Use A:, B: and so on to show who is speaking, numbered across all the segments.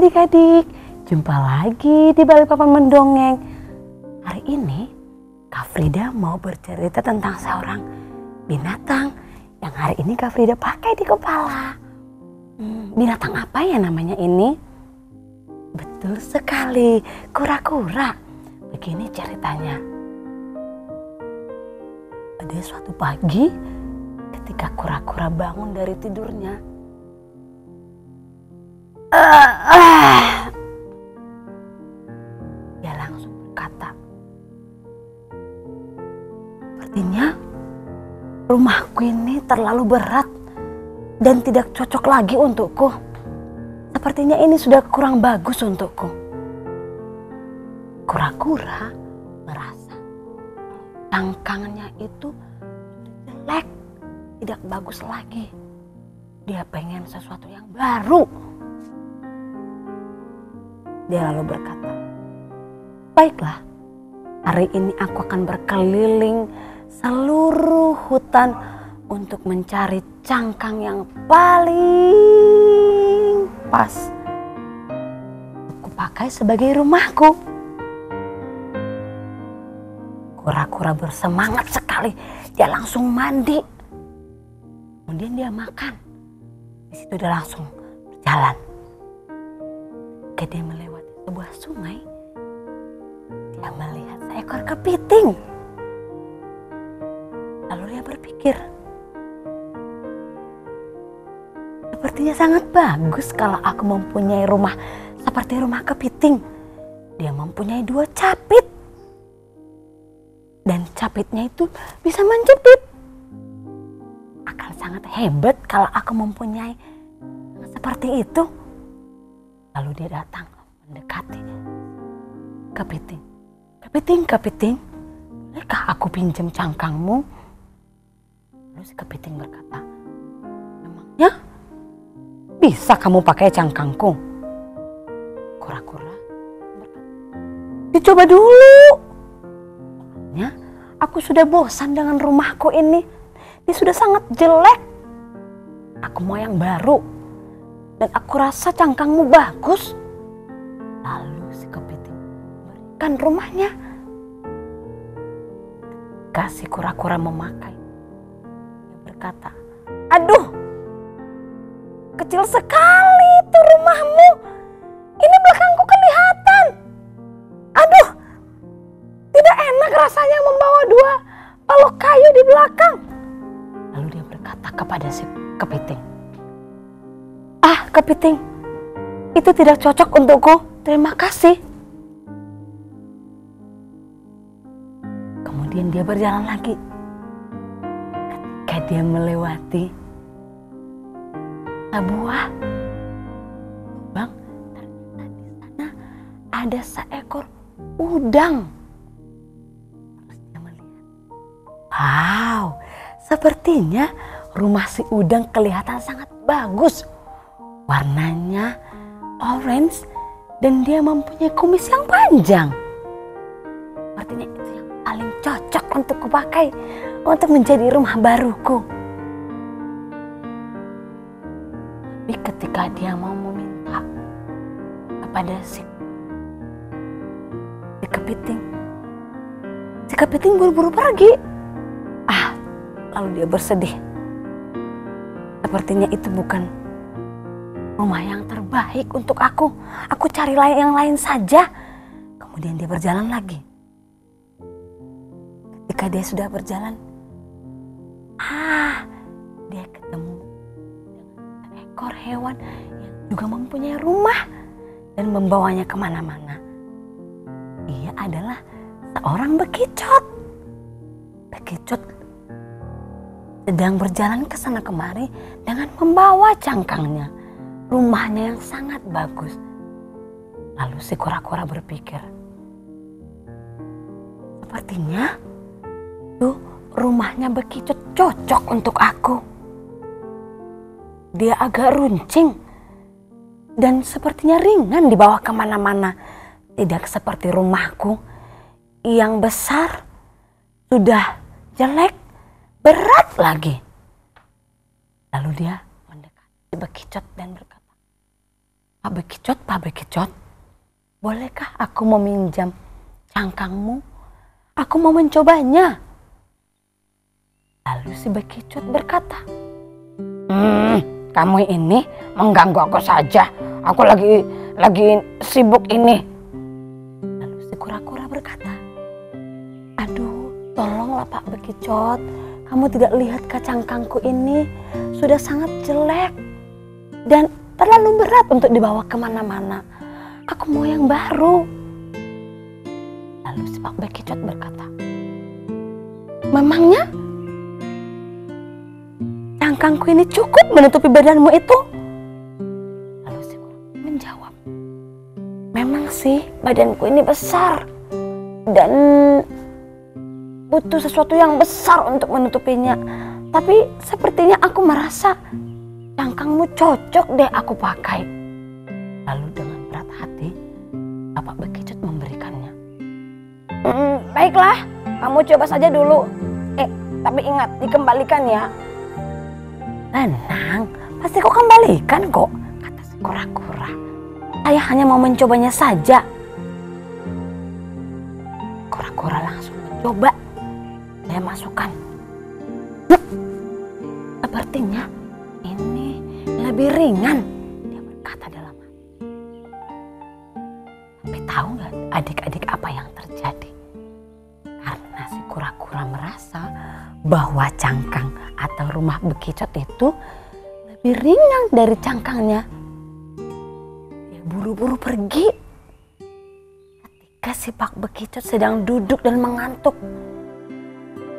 A: adik-adik, jumpa lagi di Balikpapan Mendongeng. Hari ini Kak Frida mau bercerita tentang seorang binatang yang hari ini Kak Frida pakai di kepala. Binatang apa ya namanya ini? Betul sekali, kura-kura. Begini ceritanya. Pada suatu pagi ketika kura-kura bangun dari tidurnya, dia langsung berkata, "Sepertinya rumahku ini terlalu berat dan tidak cocok lagi untukku. Sepertinya ini sudah kurang bagus untukku." Kura-kura merasa cangkangnya itu jelek, tidak bagus lagi. Dia pengen sesuatu yang baru. Dia lalu berkata, "Baiklah, hari ini aku akan berkeliling seluruh hutan untuk mencari cangkang yang paling pas aku pakai sebagai rumahku." Kura-kura bersemangat sekali. Dia langsung mandi. Kemudian dia makan. Di situ dia langsung berjalan. Ketika dia melewati sebuah sungai, dia melihat seekor kepiting. Lalu dia berpikir, sepertinya sangat bagus kalau aku mempunyai rumah seperti rumah kepiting. Dia mempunyai 2 capit. Dan capitnya itu bisa menjepit. Akan sangat hebat kalau aku mempunyai seperti itu. Lalu dia datang mendekati kepiting. Kepiting, bolehkah aku pinjam cangkangmu?" Lalu si kepiting berkata, "Memangnya bisa kamu pakai cangkangku?" Kura-kura berkata, "Dicoba dulu. Soalnya aku sudah bosan dengan rumahku ini. Dia sudah sangat jelek. Aku mau yang baru. Dan aku rasa cangkangmu bagus." Lalu si kepiting berikan rumahnya. Kasih kura-kura memakai. Dia berkata, "Aduh, kecil sekali itu rumahmu. Ini belakangku kelihatan. Aduh, tidak enak rasanya membawa 2 balok kayu di belakang." Lalu dia berkata kepada si kepiting, "Ah, kepiting, itu tidak cocok untukku. Terima kasih." Kemudian dia berjalan lagi. Ketika dia melewati sebuah lubang, ternyata di sana ada seekor udang. Terus dia melihat, wow, sepertinya rumah si udang kelihatan sangat bagus. Warnanya orange dan dia mempunyai kumis yang panjang. Sepertinya itu yang paling cocok untuk kupakai untuk menjadi rumah baruku. Tapi ketika dia mau meminta kepada si kepiting buru-buru pergi. Lalu dia bersedih. Sepertinya itu bukan rumah yang terbaik untuk aku. Aku cari yang lain saja. Kemudian dia berjalan lagi. Ketika dia sudah berjalan, dia ketemu dengan seekor hewan yang juga mempunyai rumah dan membawanya kemana-mana. Dia adalah seorang bekicot. Bekicot sedang berjalan ke sana kemari dengan membawa cangkangnya, rumahnya yang sangat bagus. Lalu si kura-kura berpikir, sepertinya tuh rumahnya bekicot cocok untuk aku. Dia agak runcing dan sepertinya ringan dibawa kemana-mana. Tidak seperti rumahku yang besar, sudah jelek, berat lagi. Lalu dia mendekati bekicot dan berkata, Pak Bekicot, bolehkah aku meminjam cangkangmu? Aku mau mencobanya. Lalu si Bekicot berkata, kamu ini mengganggu aku saja. Aku lagi sibuk ini. Lalu si kura-kura berkata, aduh, tolonglah Pak Bekicot. Kamu tidak lihat cangkangku ini sudah sangat jelek dan terlalu berat untuk dibawa kemana-mana. Aku mau yang baru. Lalu si Pak Bekicot berkata, memangnya cangkangku ini cukup menutupi badanmu itu? Lalu si kura menjawab, memang sih badanku ini besar dan butuh sesuatu yang besar untuk menutupinya. Tapi sepertinya aku merasa cangkangmu cocok deh aku pakai. Lalu dengan berat hati Bapak Bekicot memberikannya. Baiklah, kamu coba saja dulu. Tapi ingat dikembalikan ya. Tenang, pasti kau kembalikan kok, kata si kura-kura. Saya hanya mau mencobanya saja. Kura-kura langsung mencoba. Dia masukkan. Sepertinya ini lebih ringan, dia berkata dalam hati. Tapi tahu nggak adik-adik apa yang terjadi? Karena si kura-kura merasa bahwa cangkang atau rumah Bekicot itu lebih ringan dari cangkangnya. Dia buru-buru pergi. Ketika si Pak Bekicot sedang duduk dan mengantuk,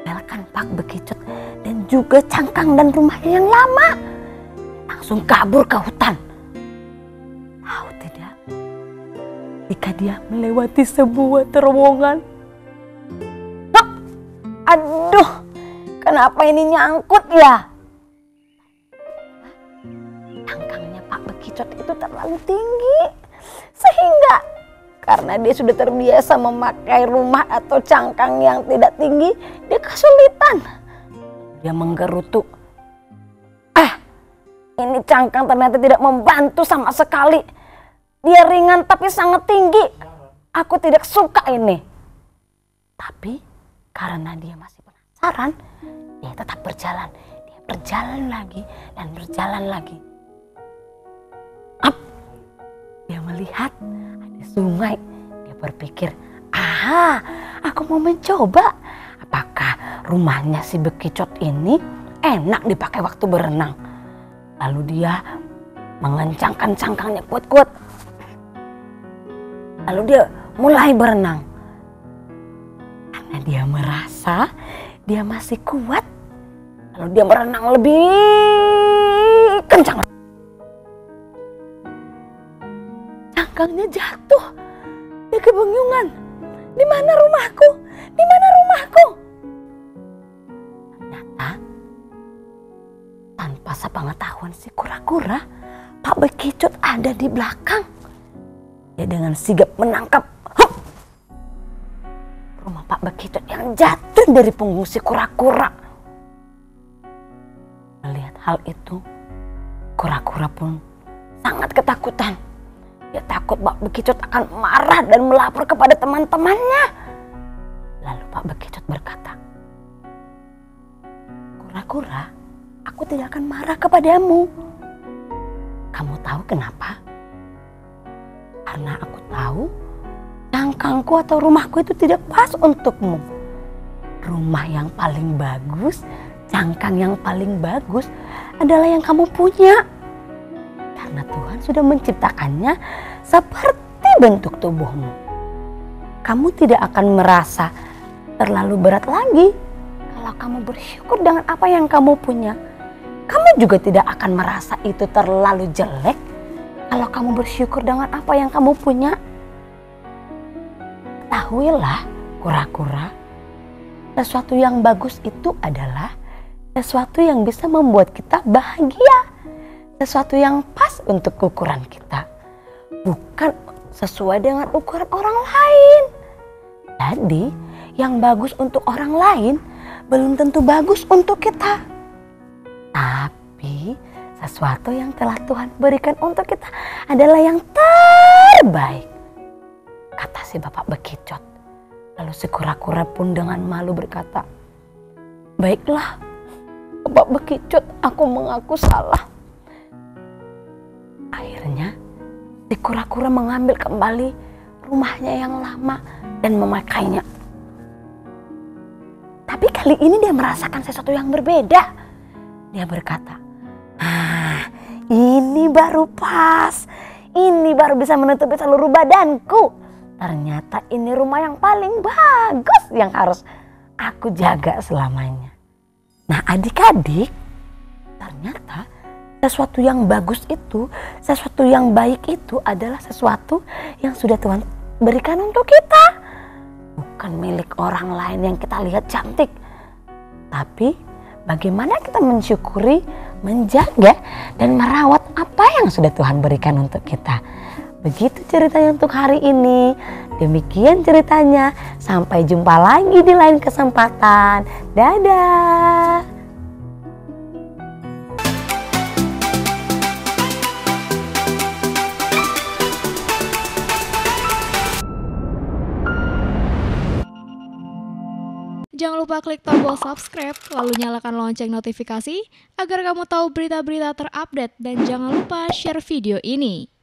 A: tinggalkan Pak Bekicot dan juga cangkang dan rumahnya yang lama, langsung kabur ke hutan. Tahu tidak, ketika dia melewati sebuah terowongan, aduh, kenapa ini nyangkut ya? Cangkangnya Pak Bekicot itu terlalu tinggi, sehingga karena dia sudah terbiasa memakai rumah atau cangkang yang tidak tinggi, dia kesulitan. Dia menggerutu. Ini cangkang ternyata tidak membantu sama sekali. Dia ringan tapi sangat tinggi. Aku tidak suka ini. Tapi karena dia masih penasaran, dia tetap berjalan. Dia berjalan lagi dan berjalan lagi. Dia melihat ada sungai. Dia berpikir, aku mau mencoba. Apakah rumahnya si Bekicot ini enak dipakai waktu berenang? Lalu dia mengencangkan cangkangnya kuat-kuat. Lalu dia mulai berenang. Karena dia merasa dia masih kuat. Lalu dia berenang lebih kencang. Cangkangnya jatuh. Dia kebingungan. Di mana rumahku? Di mana rumahku? Ternyata tanpa sepengetahuan si kura-kura, Pak Bekicot ada di belakang. Dia dengan sigap menangkap rumah Pak Bekicot yang jatuh dari punggung si kura-kura. Melihat hal itu, kura-kura pun sangat ketakutan. Dia takut Pak Bekicot akan marah dan melapor kepada teman-temannya. Lalu Pak Bekicot berkata, kura-kura, aku tidak akan marah kepadamu. Kamu tahu kenapa? Karena aku tahu cangkangku atau rumahku itu tidak pas untukmu. Rumah yang paling bagus, cangkang yang paling bagus adalah yang kamu punya. Karena Tuhan sudah menciptakannya seperti bentuk tubuhmu. Kamu tidak akan merasa terlalu berat lagi kalau kamu bersyukur dengan apa yang kamu punya. Kamu juga tidak akan merasa itu terlalu jelek kalau kamu bersyukur dengan apa yang kamu punya. Ketahuilah, kura-kura, sesuatu yang bagus itu adalah sesuatu yang bisa membuat kita bahagia. Sesuatu yang pas untuk ukuran kita, bukan sesuai dengan ukuran orang lain. Jadi, yang bagus untuk orang lain belum tentu bagus untuk kita. Tapi, sesuatu yang telah Tuhan berikan untuk kita adalah yang terbaik, kata si bapak bekicot. Lalu si kura-kura pun dengan malu berkata, baiklah bapak bekicot, aku mengaku salah. Akhirnya si kura-kura mengambil kembali rumahnya yang lama dan memakainya. Tapi kali ini dia merasakan sesuatu yang berbeda. Dia berkata, ini baru pas. Ini baru bisa menutupi seluruh badanku. Ternyata ini rumah yang paling bagus yang harus aku jaga selamanya. Nah adik-adik, ternyata sesuatu yang bagus itu, sesuatu yang baik itu adalah sesuatu yang sudah Tuhan berikan untuk kita. Bukan milik orang lain yang kita lihat cantik. Tapi bagaimana kita mensyukuri, menjaga, dan merawat apa yang sudah Tuhan berikan untuk kita. Begitu ceritanya untuk hari ini. Demikian ceritanya. Sampai jumpa lagi di lain kesempatan. Dadah.
B: Jangan lupa klik tombol subscribe, lalu nyalakan lonceng notifikasi agar kamu tahu berita-berita terupdate, dan jangan lupa share video ini.